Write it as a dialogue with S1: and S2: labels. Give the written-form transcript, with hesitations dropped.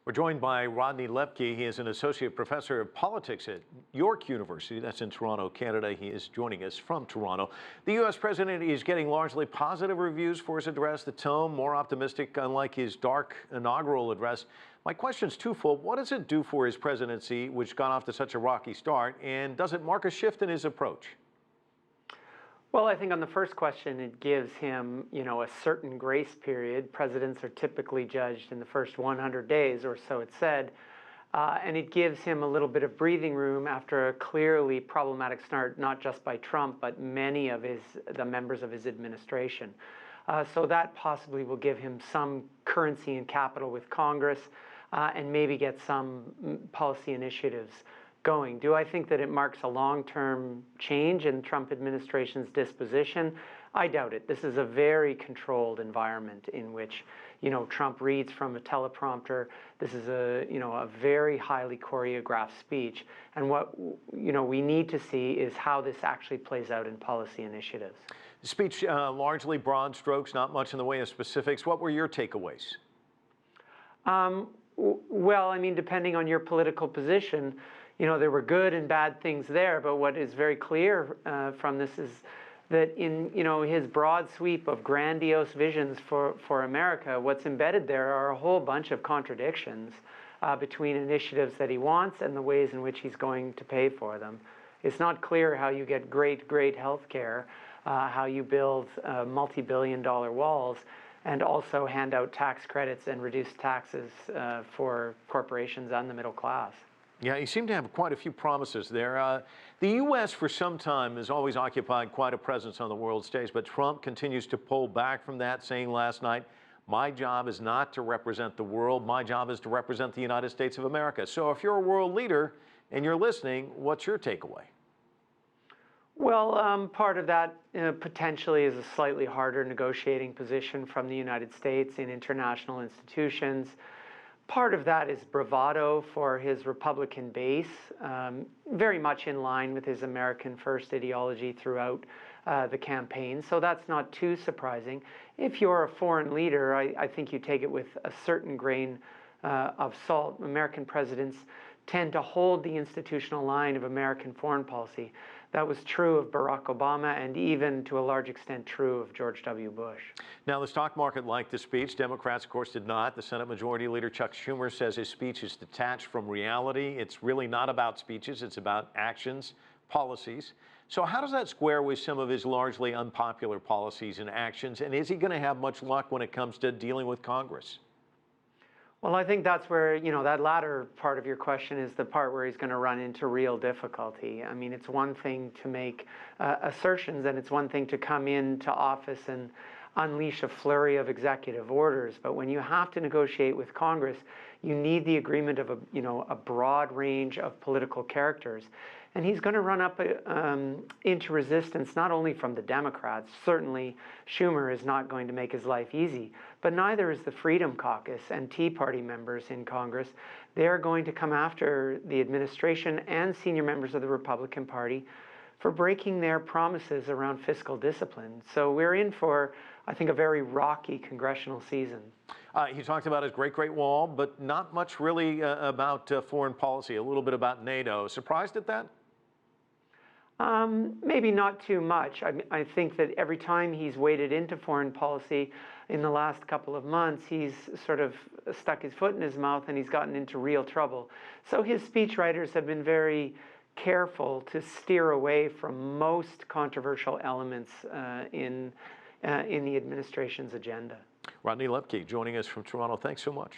S1: We're joined by Rodney Loeppky. He is an associate professor of politics at York University. That's in Toronto, Canada. He is joining us from Toronto. The U.S. president is getting largely positive reviews for his address. The tone more optimistic, unlike his dark inaugural address. My question is twofold. What does it do for his presidency, which got off to such a rocky start, and does it mark a shift in his approach?
S2: Well, I think on the first question, it gives him, a certain grace period. Presidents are typically judged in the first 100 days or so, it's said. And it gives him a little bit of breathing room after a clearly problematic start, not just by Trump, but many of the members of his administration. So that possibly will give him some currency and capital with Congress and maybe get some policy initiatives going. Do I think that it marks a long-term change in Trump administration's disposition? I doubt it. This is a very controlled environment in which, Trump reads from a teleprompter. This is a very highly choreographed speech. And what, we need to see is how this actually plays out in policy initiatives.
S1: The speech, largely broad strokes, not much in the way of specifics. What were your takeaways?
S2: Well, depending on your political position, there were good and bad things there, but what is very clear from this is that in, his broad sweep of grandiose visions for America, what's embedded there are a whole bunch of contradictions between initiatives that he wants and the ways in which he's going to pay for them. It's not clear how you get great health care, how you build multi-billion-dollar walls, and also hand out tax credits and reduce taxes for corporations and the middle class.
S1: Yeah, you seem to have quite a few promises there. The U.S. for some time has always occupied quite a presence on the world stage, but Trump continues to pull back from that, saying last night, "My job is not to represent the world. My job is to represent the United States of America." So if you're a world leader and you're listening, what's your takeaway?
S2: Well, part of that potentially is a slightly harder negotiating position from the United States in international institutions. Part of that is bravado for his Republican base, very much in line with his American First ideology throughout the campaign. So that's not too surprising. If you're a foreign leader, I think you take it with a certain grain of salt. American presidents tend to hold the institutional line of American foreign policy. That was true of Barack Obama and even to a large extent true of George W. Bush.
S1: Now, the stock market liked the speech. Democrats, of course, did not. The Senate Majority Leader Chuck Schumer says his speech is detached from reality. It's really not about speeches. It's about actions, policies. So how does that square with some of his largely unpopular policies and actions? And is he going to have much luck when it comes to dealing with Congress?
S2: Well, I think that's where, that latter part of your question is the part where he's going to run into real difficulty. It's one thing to make assertions, and it's one thing to come into office and unleash a flurry of executive orders. But when you have to negotiate with Congress, you need the agreement of a broad range of political characters. And he's going to run up into resistance not only from the Democrats. Certainly, Schumer is not going to make his life easy, but neither is the Freedom Caucus and Tea Party members in Congress. They're going to come after the administration and senior members of the Republican Party for breaking their promises around fiscal discipline. So we're in for, I think, a very rocky congressional season.
S1: He talked about his great wall, but not much really about foreign policy, a little bit about NATO. Surprised at that?
S2: Maybe not too much. I think that every time he's waded into foreign policy in the last couple of months, he's sort of stuck his foot in his mouth and he's gotten into real trouble. So his speechwriters have been very careful to steer away from most controversial elements in the administration's agenda.
S1: Rodney Loeppky joining us from Toronto. Thanks so much.